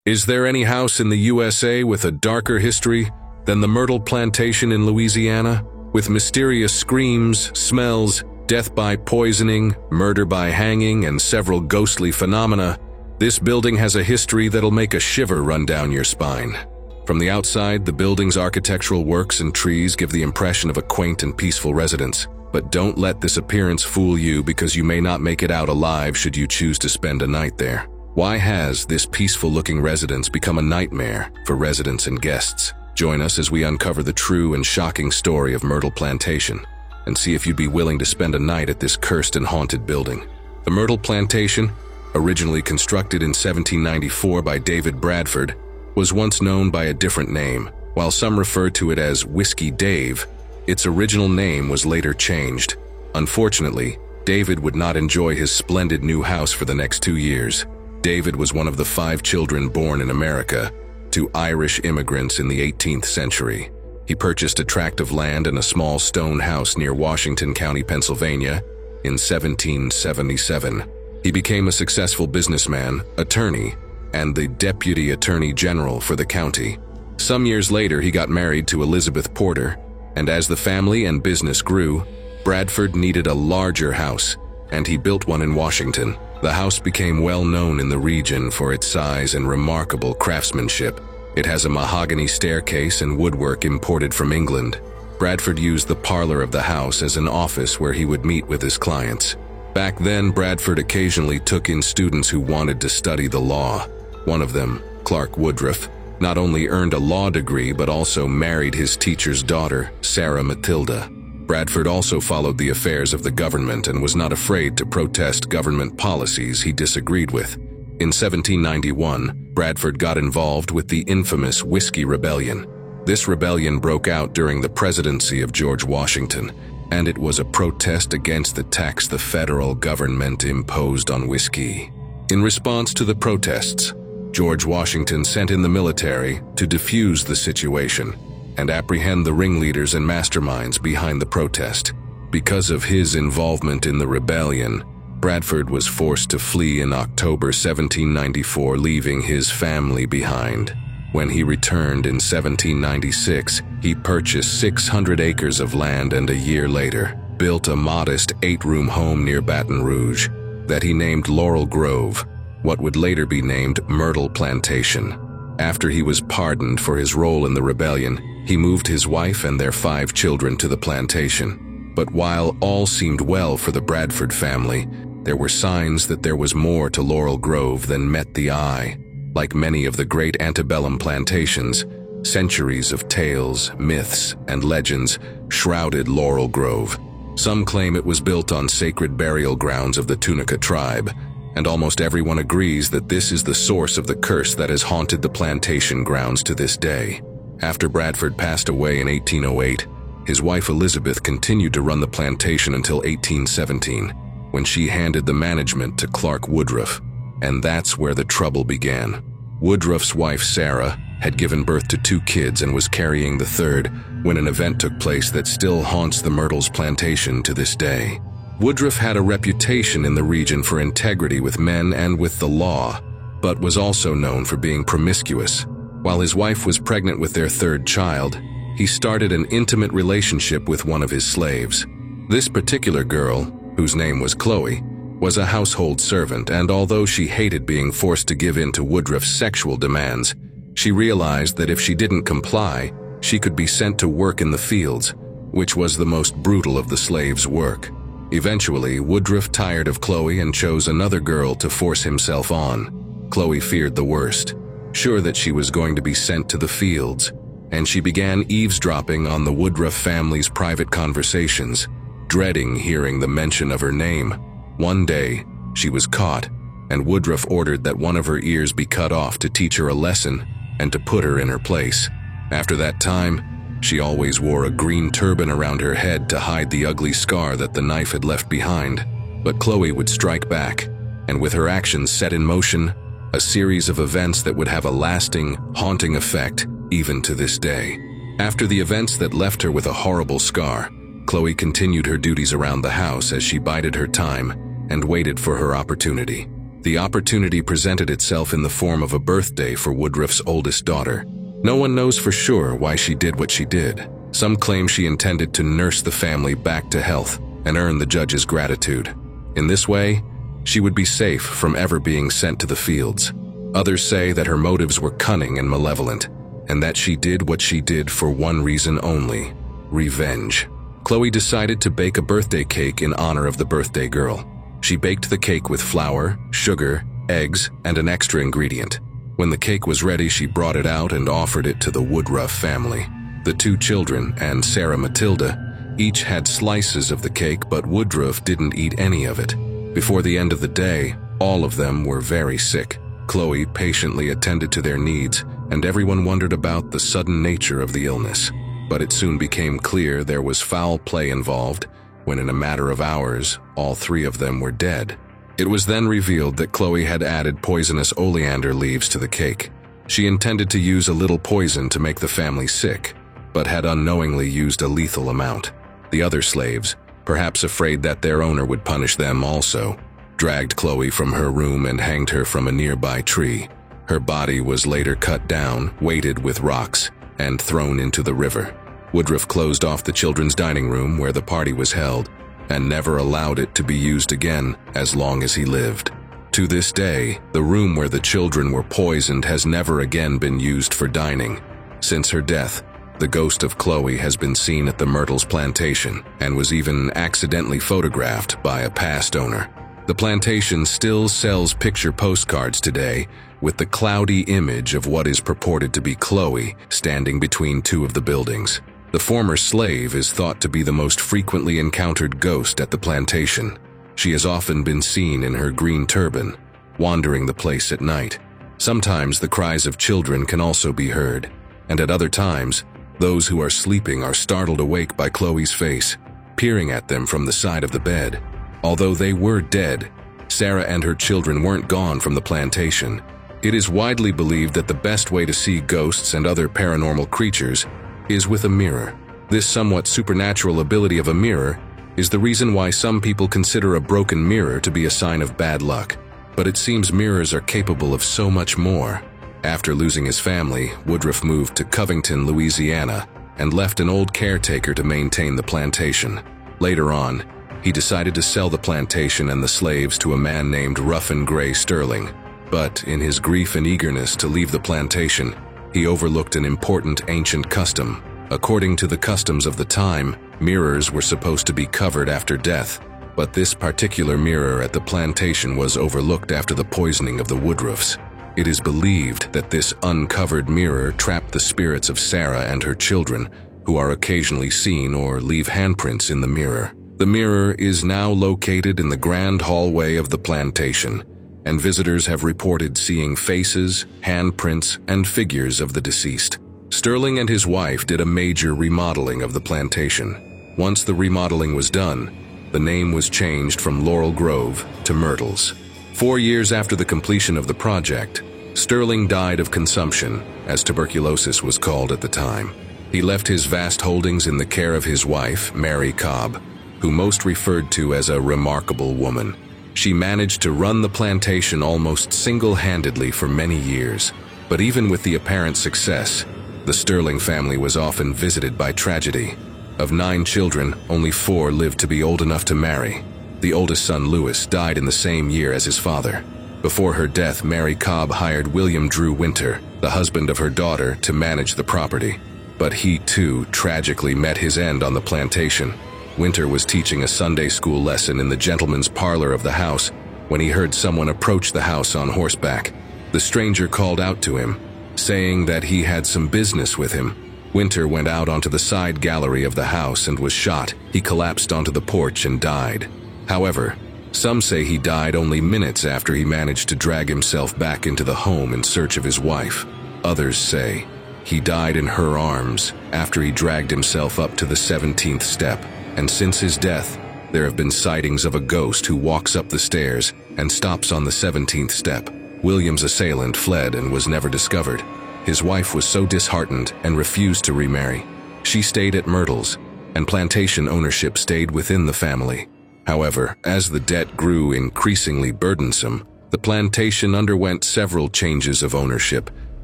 Is there any house in the USA with a darker history than the Myrtle Plantation in Louisiana? With mysterious screams, smells, death by poisoning, murder by hanging, and several ghostly phenomena, this building has a history that'll make a shiver run down your spine. From the outside, the building's architectural works and trees give the impression of a quaint and peaceful residence. But don't let this appearance fool you, because you may not make it out alive should you choose to spend a night there. Why has this peaceful-looking residence become a nightmare for residents and guests? Join us as we uncover the true and shocking story of Myrtle Plantation and see if you'd be willing to spend a night at this cursed and haunted building. The Myrtle Plantation, originally constructed in 1794 by David Bradford, was once known by a different name. While some refer to it as Whiskey Dave, its original name was later changed. Unfortunately, David would not enjoy his splendid new house for the next 2 years. David was one of the 5 children born in America to Irish immigrants in the 18th century. He purchased a tract of land and a small stone house near Washington County, Pennsylvania, in 1777. He became a successful businessman, attorney, and the Deputy Attorney General for the county. Some years later, he got married to Elizabeth Porter, and as the family and business grew, Bradford needed a larger house, and he built one in Washington. The house became well known in the region for its size and remarkable craftsmanship. It has a mahogany staircase and woodwork imported from England. Bradford used the parlor of the house as an office where he would meet with his clients. Back then, Bradford occasionally took in students who wanted to study the law. One of them, Clark Woodruff, not only earned a law degree but also married his teacher's daughter, Sarah Matilda. Bradford also followed the affairs of the government and was not afraid to protest government policies he disagreed with. In 1791, Bradford got involved with the infamous Whiskey Rebellion. This rebellion broke out during the presidency of George Washington, and it was a protest against the tax the federal government imposed on whiskey. In response to the protests, George Washington sent in the military to defuse the situation and apprehend the ringleaders and masterminds behind the protest. Because of his involvement in the rebellion, Bradford was forced to flee in October 1794, leaving his family behind. When he returned in 1796, he purchased 600 acres of land and a year later built a modest 8-room home near Baton Rouge that he named Laurel Grove, what would later be named Myrtle Plantation. After he was pardoned for his role in the rebellion, he moved his wife and their 5 children to the plantation. But while all seemed well for the Bradford family, there were signs that there was more to Laurel Grove than met the eye. Like many of the great antebellum plantations, centuries of tales, myths, and legends shrouded Laurel Grove. Some claim it was built on sacred burial grounds of the Tunica tribe, and almost everyone agrees that this is the source of the curse that has haunted the plantation grounds to this day. After Bradford passed away in 1808, his wife Elizabeth continued to run the plantation until 1817, when she handed the management to Clark Woodruff. And that's where the trouble began. Woodruff's wife, Sarah, had given birth to 2 kids and was carrying the third when an event took place that still haunts the Myrtles plantation to this day. Woodruff had a reputation in the region for integrity with men and with the law, but was also known for being promiscuous. While his wife was pregnant with their 3rd child, he started an intimate relationship with one of his slaves. This particular girl, whose name was Chloe, was a household servant, and although she hated being forced to give in to Woodruff's sexual demands, she realized that if she didn't comply, she could be sent to work in the fields, which was the most brutal of the slaves' work. Eventually, Woodruff tired of Chloe and chose another girl to force himself on. Chloe feared the worst, sure that she was going to be sent to the fields, and she began eavesdropping on the Woodruff family's private conversations, dreading hearing the mention of her name. One day, she was caught, and Woodruff ordered that one of her ears be cut off to teach her a lesson and to put her in her place. After that time, she always wore a green turban around her head to hide the ugly scar that the knife had left behind. But Chloe would strike back, and with her actions set in motion, a series of events that would have a lasting, haunting effect even to this day. After the events that left her with a horrible scar, Chloe continued her duties around the house as she bided her time and waited for her opportunity. The opportunity presented itself in the form of a birthday for Woodruff's oldest daughter. No one knows for sure why she did what she did. Some claim she intended to nurse the family back to health and earn the judge's gratitude. In this way, she would be safe from ever being sent to the fields. Others say that her motives were cunning and malevolent, and that she did what she did for one reason only: revenge. Chloe decided to bake a birthday cake in honor of the birthday girl. She baked the cake with flour, sugar, eggs, and an extra ingredient. When the cake was ready, she brought it out and offered it to the Woodruff family. The two children and Sarah Matilda each had slices of the cake, but Woodruff didn't eat any of it. Before the end of the day, all of them were very sick. Chloe patiently attended to their needs, and everyone wondered about the sudden nature of the illness. But it soon became clear there was foul play involved, when in a matter of hours, all three of them were dead. It was then revealed that Chloe had added poisonous oleander leaves to the cake. She intended to use a little poison to make the family sick, but had unknowingly used a lethal amount. The other slaves, perhaps afraid that their owner would punish them also, dragged Chloe from her room and hanged her from a nearby tree. Her body was later cut down, weighted with rocks, and thrown into the river. Woodruff closed off the children's dining room where the party was held, and never allowed it to be used again as long as he lived. To this day, the room where the children were poisoned has never again been used for dining. Since her death, the ghost of Chloe has been seen at the Myrtles plantation and was even accidentally photographed by a past owner. The plantation still sells picture postcards today with the cloudy image of what is purported to be Chloe standing between two of the buildings. The former slave is thought to be the most frequently encountered ghost at the plantation. She has often been seen in her green turban, wandering the place at night. Sometimes the cries of children can also be heard, and at other times, those who are sleeping are startled awake by Chloe's face, peering at them from the side of the bed. Although they were dead, Sarah and her children weren't gone from the plantation. It is widely believed that the best way to see ghosts and other paranormal creatures is with a mirror. This somewhat supernatural ability of a mirror is the reason why some people consider a broken mirror to be a sign of bad luck. But it seems mirrors are capable of so much more. After losing his family, Woodruff moved to Covington, Louisiana, and left an old caretaker to maintain the plantation. Later on, he decided to sell the plantation and the slaves to a man named Ruffin Gray Sterling. But in his grief and eagerness to leave the plantation, he overlooked an important ancient custom. According to the customs of the time, mirrors were supposed to be covered after death, but this particular mirror at the plantation was overlooked after the poisoning of the Woodruffs. It is believed that this uncovered mirror trapped the spirits of Sarah and her children, who are occasionally seen or leave handprints in the mirror. The mirror is now located in the grand hallway of the plantation, and visitors have reported seeing faces, handprints, and figures of the deceased. Sterling and his wife did a major remodeling of the plantation. Once the remodeling was done, the name was changed from Laurel Grove to Myrtles. 4 years after the completion of the project, Sterling died of consumption, as tuberculosis was called at the time. He left his vast holdings in the care of his wife, Mary Cobb, who most referred to as a remarkable woman. She managed to run the plantation almost single-handedly for many years. But even with the apparent success, the Sterling family was often visited by tragedy. Of 9 children, only 4 lived to be old enough to marry. The oldest son, Lewis, died in the same year as his father. Before her death, Mary Cobb hired William Drew Winter, the husband of her daughter, to manage the property. But he, too, tragically met his end on the plantation. Winter was teaching a Sunday school lesson in the gentleman's parlor of the house when he heard someone approach the house on horseback. The stranger called out to him, saying that he had some business with him. Winter went out onto the side gallery of the house and was shot. He collapsed onto the porch and died. However, some say he died only minutes after he managed to drag himself back into the home in search of his wife. Others say he died in her arms after he dragged himself up to the 17th step. And since his death, there have been sightings of a ghost who walks up the stairs and stops on the 17th step. William's assailant fled and was never discovered. His wife was so disheartened and refused to remarry. She stayed at Myrtles, and plantation ownership stayed within the family. However, as the debt grew increasingly burdensome, The plantation underwent several changes of ownership,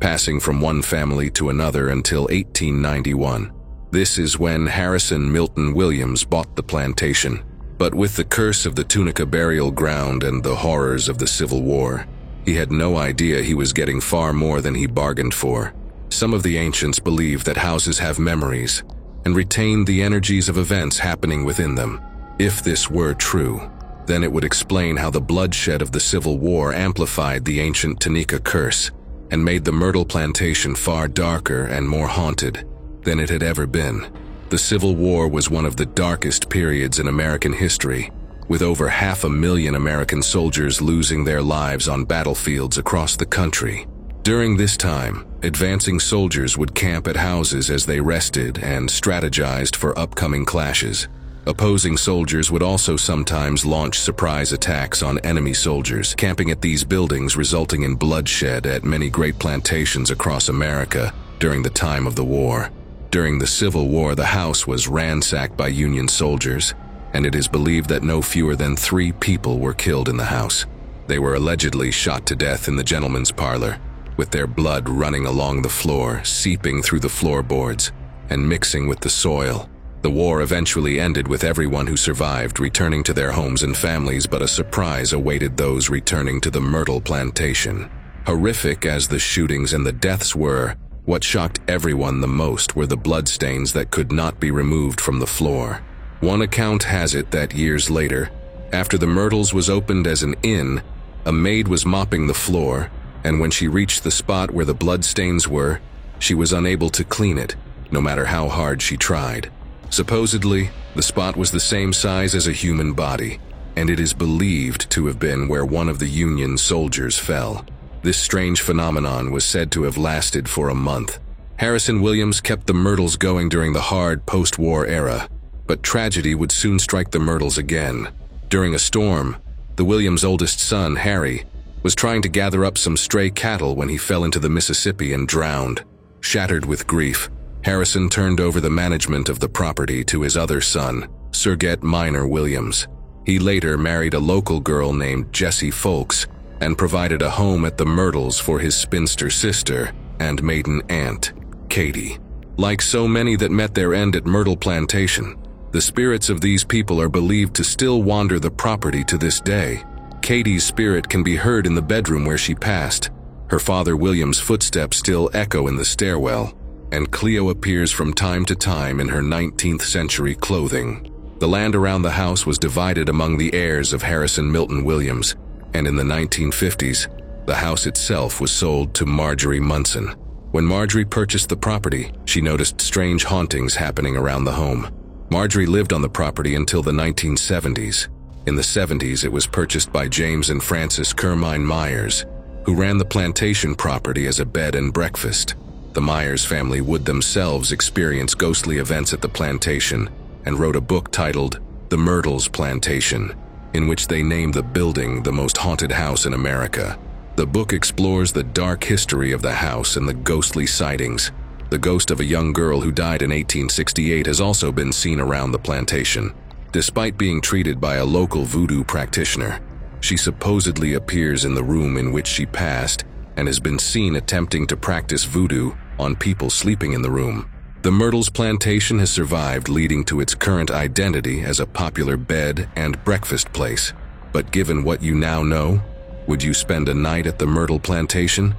passing from one family to another until 1891. This is when Harrison Milton Williams bought the plantation. But with the curse of the Tunica burial ground and the horrors of the Civil War, he had no idea he was getting far more than he bargained for. Some of the ancients believe that houses have memories and retain the energies of events happening within them. If this were true, then it would explain how the bloodshed of the Civil War amplified the ancient Tunica curse and made the Myrtle Plantation far darker and more haunted than it had ever been. The Civil War was one of the darkest periods in American history, with over 500,000 American soldiers losing their lives on battlefields across the country. During this time, advancing soldiers would camp at houses as they rested and strategized for upcoming clashes. Opposing soldiers would also sometimes launch surprise attacks on enemy soldiers, camping at these buildings, resulting in bloodshed at many great plantations across America during the time of the war. During the Civil War, the house was ransacked by Union soldiers, and it is believed that no fewer than 3 people were killed in the house. They were allegedly shot to death in the gentleman's parlor, with their blood running along the floor, seeping through the floorboards, and mixing with the soil. The war eventually ended with everyone who survived returning to their homes and families, but a surprise awaited those returning to the Myrtle Plantation. Horrific as the shootings and the deaths were, what shocked everyone the most were the bloodstains that could not be removed from the floor. One account has it that years later, after the Myrtles was opened as an inn, a maid was mopping the floor, and when she reached the spot where the bloodstains were, she was unable to clean it, no matter how hard she tried. Supposedly, the spot was the same size as a human body, and it is believed to have been where one of the Union soldiers fell. This strange phenomenon was said to have lasted for a month. Harrison Williams kept the Myrtles going during the hard post-war era, but tragedy would soon strike the Myrtles again. During a storm, the Williams' oldest son, Harry, was trying to gather up some stray cattle when he fell into the Mississippi and drowned. Shattered with grief, Harrison turned over the management of the property to his other son, Sergett Minor Williams. He later married a local girl named Jessie Folks and provided a home at the Myrtles for his spinster sister and maiden aunt, Katie. Like so many that met their end at Myrtle Plantation, the spirits of these people are believed to still wander the property to this day. Katie's spirit can be heard in the bedroom where she passed. Her father William's footsteps still echo in the stairwell, and Cleo appears from time to time in her 19th century clothing. The land around the house was divided among the heirs of Harrison Milton Williams, and in the 1950s, the house itself was sold to Marjorie Munson. When Marjorie purchased the property, she noticed strange hauntings happening around the home. Marjorie lived on the property until the 1970s. In the 70s, it was purchased by James and Frances Kermine Myers, who ran the plantation property as a bed and breakfast. The Myers family would themselves experience ghostly events at the plantation and wrote a book titled The Myrtles Plantation, in which they named the building the most haunted house in America. The book explores the dark history of the house and the ghostly sightings. The ghost of a young girl who died in 1868 has also been seen around the plantation. Despite being treated by a local voodoo practitioner, she supposedly appears in the room in which she passed and has been seen attempting to practice voodoo on people sleeping in the room. The Myrtles Plantation has survived, leading to its current identity as a popular bed and breakfast place. But given what you now know, would you spend a night at the Myrtle Plantation?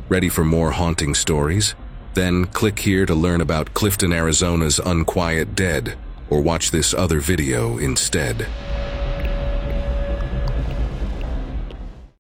Ready for more haunting stories? Then click here to learn about Clifton, Arizona's Unquiet Dead, or watch this other video instead.